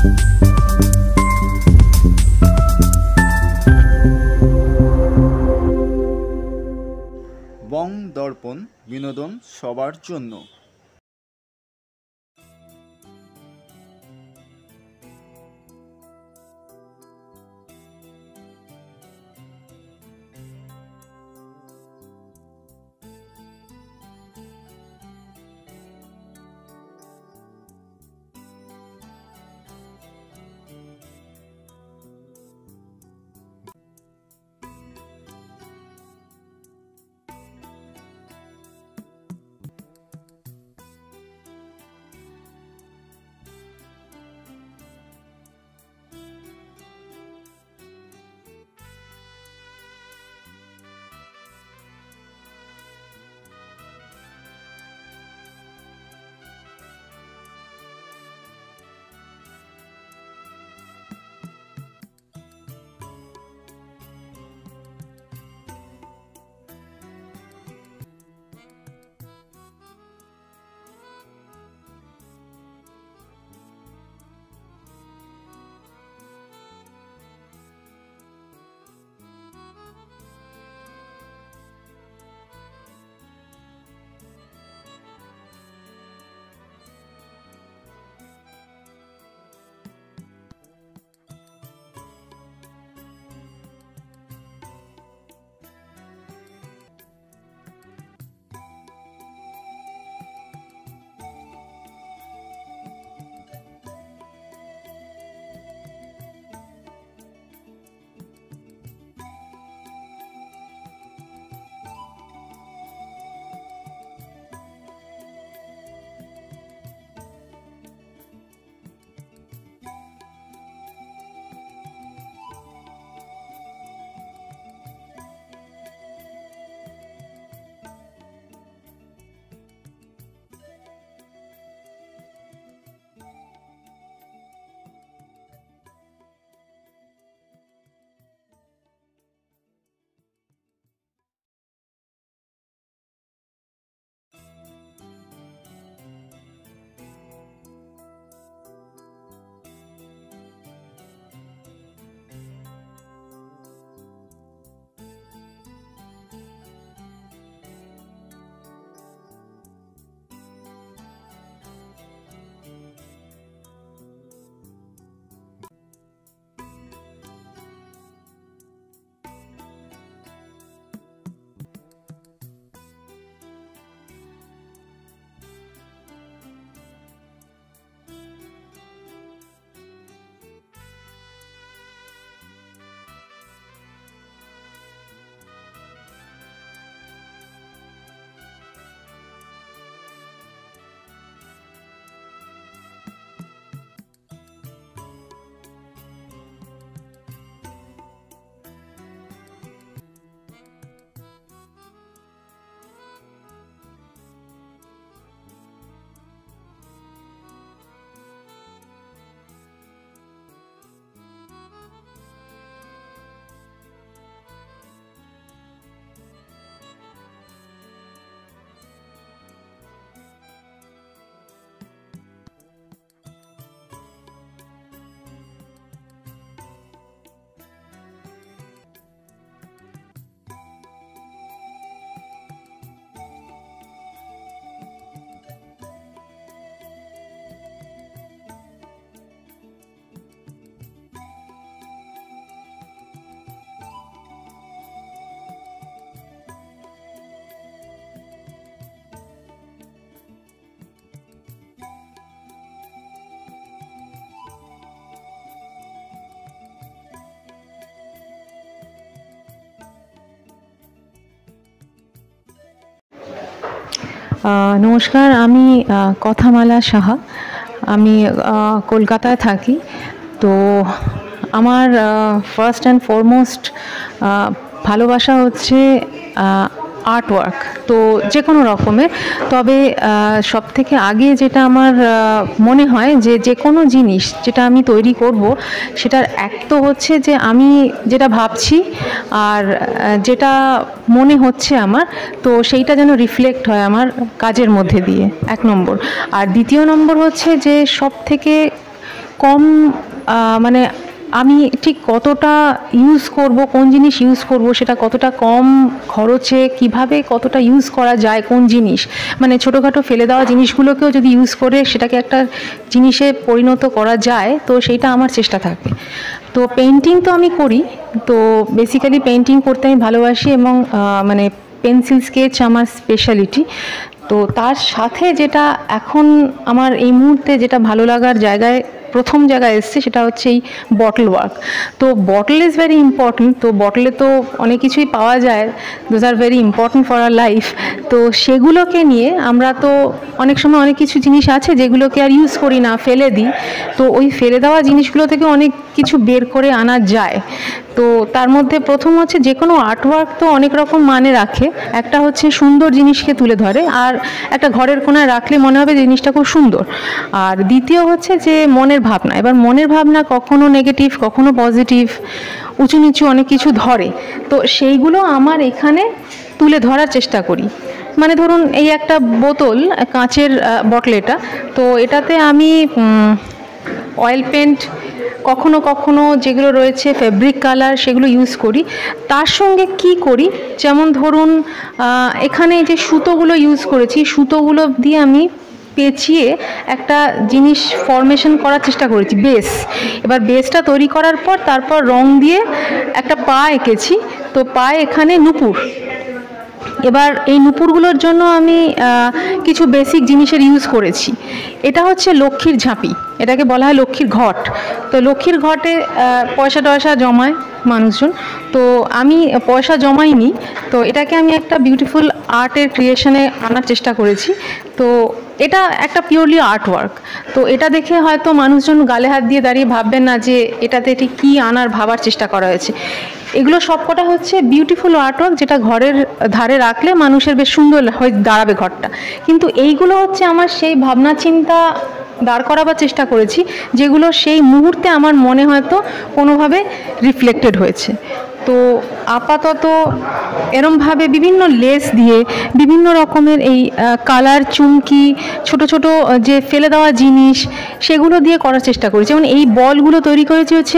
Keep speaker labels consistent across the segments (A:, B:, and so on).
A: বং দর্পণ, বিনোদন সবার জন্য।
B: নমস্কার, আমি কথামালা সাহা। আমি কলকাতায় থাকি। তো আমার ফার্স্ট অ্যান্ড ফরমোস্ট ভালোবাসা হচ্ছে আর্ট ওয়ার্ক, তো যে কোনো রকমের। তবে সবথেকে আগে যেটা আমার মনে হয় যে কোনো জিনিস যেটা আমি তৈরি করব, সেটার এক তো হচ্ছে যে আমি যেটা ভাবছি আর যেটা মনে হচ্ছে আমার, তো সেইটা যেন রিফ্লেক্ট হয় আমার কাজের মধ্যে দিয়ে, এক নম্বর। আর দ্বিতীয় নম্বর হচ্ছে যে সবথেকে কম মানে আমি ঠিক কতটা ইউজ করব, কোন জিনিস ইউজ করব, সেটা কতটা কম খরচে কিভাবে কতটা ইউজ করা যায়, কোন জিনিস মানে ছোটোখাটো ফেলে দেওয়া জিনিসগুলোকেও যদি ইউজ করে সেটাকে একটা জিনিসে পরিণত করা যায়, তো সেইটা আমার চেষ্টা থাকে। তো পেন্টিং তো আমি করি, তো বেসিক্যালি পেন্টিং করতে আমি ভালোবাসি এবং মানে পেন্সিল স্কেচ আমার স্পেশালিটি। তো তার সাথে যেটা এখন আমার এই মুহূর্তে যেটা ভালো লাগার জায়গায় প্রথম জায়গায় এসছে সেটা হচ্ছে এই বটল ওয়ার্ক। তো বটল ইজ ভেরি ইম্পর্ট্যান্ট। তো বটলে তো অনেক কিছুই পাওয়া যায়, those are very important for our life. তো সেগুলোকে নিয়ে আমরা তো অনেক সময় অনেক কিছু জিনিস আছে যেগুলোকে আর ইউজ করি না, ফেলে দিই। তো ওই ফেলে দেওয়া জিনিসগুলো থেকে অনেক কিছু বের করে আনা যায়। তো তার মধ্যে প্রথম হচ্ছে যে কোনো আর্টওয়ার্ক তো অনেক রকম মানে রাখে। একটা হচ্ছে সুন্দর জিনিসকে তুলে ধরে, আর একটা ঘরের কোণায় রাখলে মনে হবে জিনিসটা খুব সুন্দর। আর দ্বিতীয় হচ্ছে যে মনের ভাবনা। এবার মনের ভাবনা কখনো নেগেটিভ, কখনো পজিটিভ, উঁচু নিচু অনেক কিছু ধরে। তো সেইগুলো আমার এখানে তুলে ধরার চেষ্টা করি। মানে ধরুন এই একটা বোতল, কাঁচের বটল এটা, তো এটাতে আমি অয়েল পেন্ট, কখনো কখনো যেগুলো রয়েছে ফেব্রিক কালার সেগুলো ইউজ করি। তার সঙ্গে কি করি, যেমন ধরুন এখানে যে সুতোগুলো ইউজ করেছি, সুতোগুলো দিয়ে আমি পেঁচিয়ে একটা জিনিস ফরমেশন করার চেষ্টা করেছি, বেস। এবার বেসটা তৈরি করার পর তারপর রং দিয়ে একটা পা এঁকেছি। তো পায়ে এখানে নুপুর। এবার এই নুপুরগুলোর জন্য আমি কিছু বেসিক জিনিসের ইউজ করেছি। এটা হচ্ছে লক্ষ্মীর ঝাঁপি, এটাকে বলা হয় লক্ষ্মীর ঘট। তো লক্ষ্মীর ঘটে পয়সা টয়সা জমায় মানুষজন, তো আমি পয়সা জমাইনি, তো এটাকে আমি একটা বিউটিফুল আর্টের ক্রিয়েশনে আনার চেষ্টা করেছি। তো এটা একটা পিওরলি আর্ট ওয়ার্ক। তো এটা দেখে হয়তো মানুষজন গালে হাত দিয়ে দাঁড়িয়ে ভাববেন না যে এটাতে এটি কী আনার ভাবার চেষ্টা করা হয়েছে। এগুলো সবকটা হচ্ছে বিউটিফুল আর্টওয়ার্ক, যেটা ঘরের ধারে রাখলে মানুষের বেশ সুন্দর হয়ে দাঁড়াবে ঘরটা। কিন্তু এইগুলো হচ্ছে আমার সেই ভাবনা চিন্তা দাঁড় করাবার চেষ্টা করেছি যেগুলো সেই মুহূর্তে আমার মনে হয়তো কোনোভাবে রিফ্লেক্টেড হয়েছে। তো আপাতত এরমভাবে বিভিন্ন লেস দিয়ে বিভিন্ন রকমের এই কালার, চুমকি, ছোট ছোট যে ফেলে দেওয়া জিনিস সেগুলো দিয়ে করার চেষ্টা করেছি। যেমন এই বলগুলো তৈরি করেছি হচ্ছে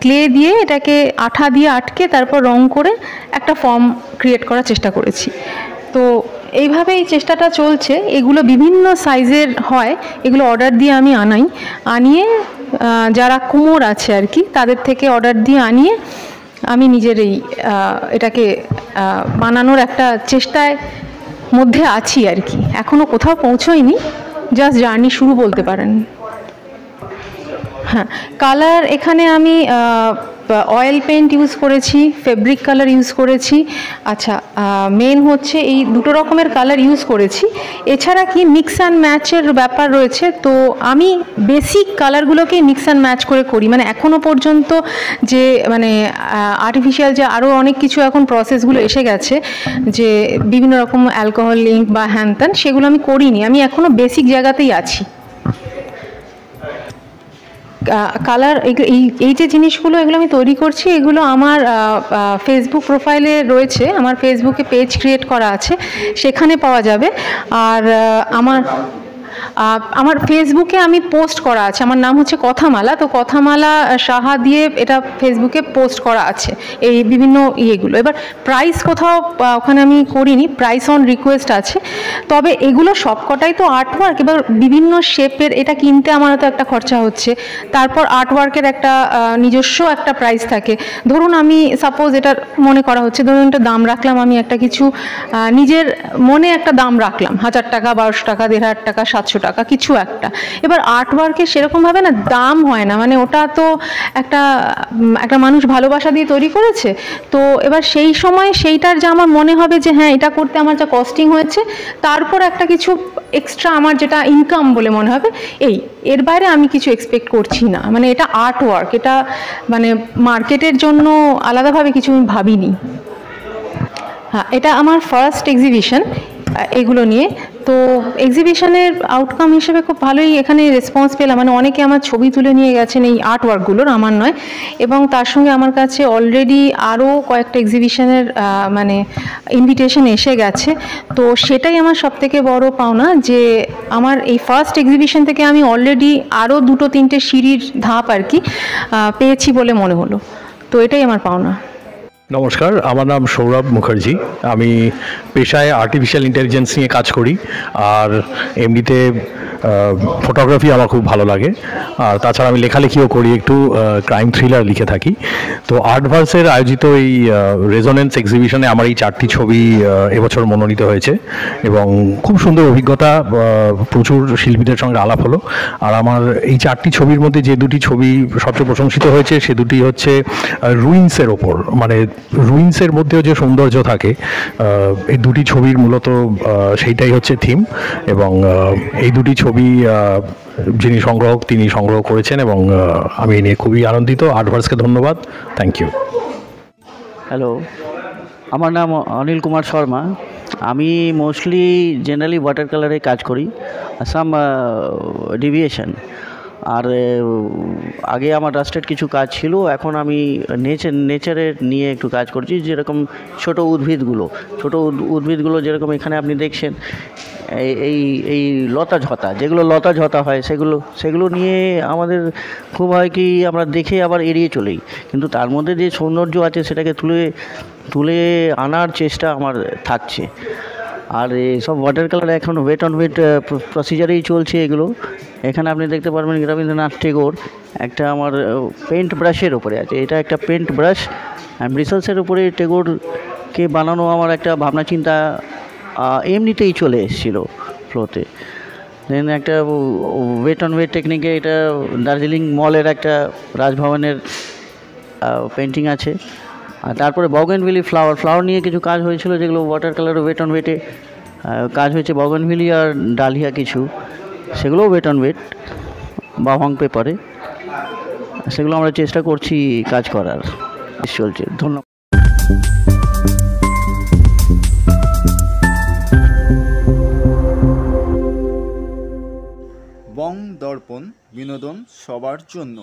B: ক্লে দিয়ে এটাকে আঠা দিয়ে আটকে তারপর রং করে একটা ফর্ম ক্রিয়েট করার চেষ্টা করেছি। তো এইভাবেই চেষ্টাটা চলছে। এগুলো বিভিন্ন সাইজের হয়, এগুলো অর্ডার দিয়ে আমি আনিয়ে যারা কুমোর আছে আর কি তাদের থেকে অর্ডার দিয়ে আনিয়ে আমি নিজের এটাকে বানানোর একটা চেষ্টায় মধ্যে আছি আর কি। এখনও কোথাও পৌঁছোইনি, জাস্ট জার্নি শুরু বলতে পারেন। হ্যাঁ, কালার এখানে আমি অয়েল পেন্ট ইউজ করেছি, ফেব্রিক কালার ইউজ করেছি। আচ্ছা, মেন হচ্ছে এই দুটো রকমের কালার ইউজ করেছি। এছাড়া কি মিক্স অ্যান্ড ম্যাচের ব্যাপার রয়েছে, তো আমি বেসিক কালারগুলোকেই মিক্স অ্যান্ড ম্যাচ করে করি। মানে এখনও পর্যন্ত যে মানে আর্টিফিশিয়াল যে আরও অনেক কিছু এখন প্রসেসগুলো এসে গেছে, যে বিভিন্ন রকম অ্যালকোহল ইঙ্ক বা হ্যান ত্যান, সেগুলো আমি করিনি। আমি এখনও বেসিক জায়গাতেই আছি। কালার এই যে জিনিসগুলো এগুলো আমি তৈরি করছি, এগুলো আমার ফেসবুক প্রোফাইলে রয়েছে, আমার ফেসবুকে পেজ ক্রিয়েট করা আছে, সেখানে পাওয়া যাবে। আর আমার ফেসবুকে আমি পোস্ট করা আছে, আমার নাম হচ্ছে কথামালা। তো কথামালা সাহা দিয়ে এটা ফেসবুকে পোস্ট করা আছে এই বিভিন্ন ইয়েগুলো। এবার প্রাইস কোথাও ওখানে আমি করিনি, প্রাইস অন রিকোয়েস্ট আছে। তবে এগুলো সবকটাই তো আর্টওয়ার্ক। এবার বিভিন্ন শেপের এটা কিনতে আমার তো একটা খরচা হচ্ছে, তারপর আর্টওয়ার্কের একটা নিজস্ব একটা প্রাইস থাকে। ধরুন আমি সাপোজ এটা মনে করা হচ্ছে, ধরুন একটা দাম রাখলাম, আমি একটা কিছু নিজের মনে একটা দাম রাখলাম, 1000 টাকা, 1200 টাকা, 1500 টাকা, 700 টাকা, কিছু একটা। এবার আর্টওয়ার্কের সেরকমভাবে না দাম হয় না, মানে ওটা তো একটা মানুষ ভালোবাসা দিয়ে তৈরি করেছে। তো এবার সেই সময় সেইটার যা আমার মনে হবে যে হ্যাঁ এটা করতে আমার যা কস্টিং হয়েছে, তারপর একটা কিছু এক্সট্রা আমার যেটা ইনকাম বলে মনে হবে, এর বাইরে আমি কিছু এক্সপেক্ট করছি না। মানে এটা আর্টওয়ার্ক, এটা মানে মার্কেটের জন্য আলাদাভাবে কিছু আমি ভাবিনি। হ্যাঁ, এটা আমার ফার্স্ট এক্সিবিশন। এগুলো নিয়ে। তো এক্সিবিশনের আউটকাম হিসেবে খুব ভালোই এখানে রেসপন্স পেলাম, মানে অনেকে আমার ছবি তুলে নিয়ে গেছেন এই আর্ট ওয়ার্কগুলোর, আমার নয়। এবং তার সঙ্গে আমার কাছে অলরেডি আরও কয়েকটা এক্সিবিশনের মানে ইনভিটেশন এসে গেছে। তো সেটাই আমার সবথেকে বড় পাওনা, যে আমার এই ফার্স্ট এক্সিবিশন থেকে আমি অলরেডি আরও 2-3টে সিঁড়ির ধাপ আর কি পেয়েছি বলে মনে হলো। তো এটাই আমার পাওনা।
C: নমস্কার, আমার নাম সৌরভ মুখার্জি। আমি পেশায় আর্টিফিশিয়াল ইন্টেলিজেন্স নিয়ে কাজ করি, আর এমনিতে ফটোগ্রাফি আমার খুব ভালো লাগে। আর তাছাড়া আমি লেখালেখিও করি, একটু ক্রাইম থ্রিলার লিখে থাকি। তো আর্টভার্সের আয়োজিত এই রেজোনেন্স এক্সিবিশনে আমার এই 4টি ছবি এবছর মনোনীত হয়েছে এবং খুব সুন্দর অভিজ্ঞতা, প্রচুর শিল্পীদের সঙ্গে আলাপ হলো। আর আমার এই 4টি ছবির মধ্যে যে 2টি ছবি সবচেয়ে প্রশংসিত হয়েছে সে দুটি হচ্ছে রুইন্সের ওপর, মানে রুইন্সের মধ্যেও যে সৌন্দর্য থাকে, এই দুটি ছবির মূলত সেইটাই হচ্ছে থিম। এবং এই দুটি ছবি যিনি সংগ্রাহক তিনি সংগ্রহ করেছেন এবং আমি এই নিয়ে খুবই আনন্দিত। আর্টভার্সকে ধন্যবাদ, থ্যাংক ইউ।
D: হ্যালো, আমার নাম অনিল কুমার শর্মা। আমি মোস্টলি জেনারেলি ওয়াটার কালারে কাজ করি, সাম ডেভিয়েশন। আর আগে আমার রাস্টেড কিছু কাজ ছিল, এখন আমি নেচারের নিয়ে একটু কাজ করছি। যেরকম ছোটো উদ্ভিদগুলো যেরকম এখানে আপনি দেখছেন, এই লতা ঝতা, যেগুলো লতা ঝতা হয় সেগুলো নিয়ে আমাদের খুব হয় কি আমরা দেখে আবার এড়িয়ে চলি, কিন্তু তার মধ্যে যে সৌন্দর্য আছে সেটাকে তুলে আনার চেষ্টা আমার থাকছে। আর সব ওয়াটার কালার এখন ওয়েট অন ওয়েট প্রসিজারেই চলছে এগুলো। এখানে আপনি দেখতে পারবেন রবীন্দ্রনাথ টেগোর একটা আমার পেন্ট ব্রাশের ওপরে আছে, এটা একটা পেন্ট ব্রাশ ব্রিসেলসের উপরে টেগোরকে বানানো আমার একটা ভাবনা চিন্তা এমনিতেই চলে এসেছিলো ফ্লোতে। দেন একটা ওয়েট অন ওয়েট টেকনিকে এটা দার্জিলিং মলের একটা রাজভবনের পেন্টিং আছে। আর তারপরে বগেনভিলি ফ্লাওয়ার নিয়ে কিছু কাজ হয়েছিল, যেগুলো ওয়াটার কালার ওয়েট অন ওয়েটে কাজ হয়েছে। বগেনভিলি আর ডালিয়া কিছু, সেগুলোও ওয়েট অন ওয়েট বা হং পেপারে, সেগুলো আমরা চেষ্টা করছি কাজ করার, চলছে। ধন্যবাদ।
A: বং দর্পণ, বিনোদন সবার জন্য।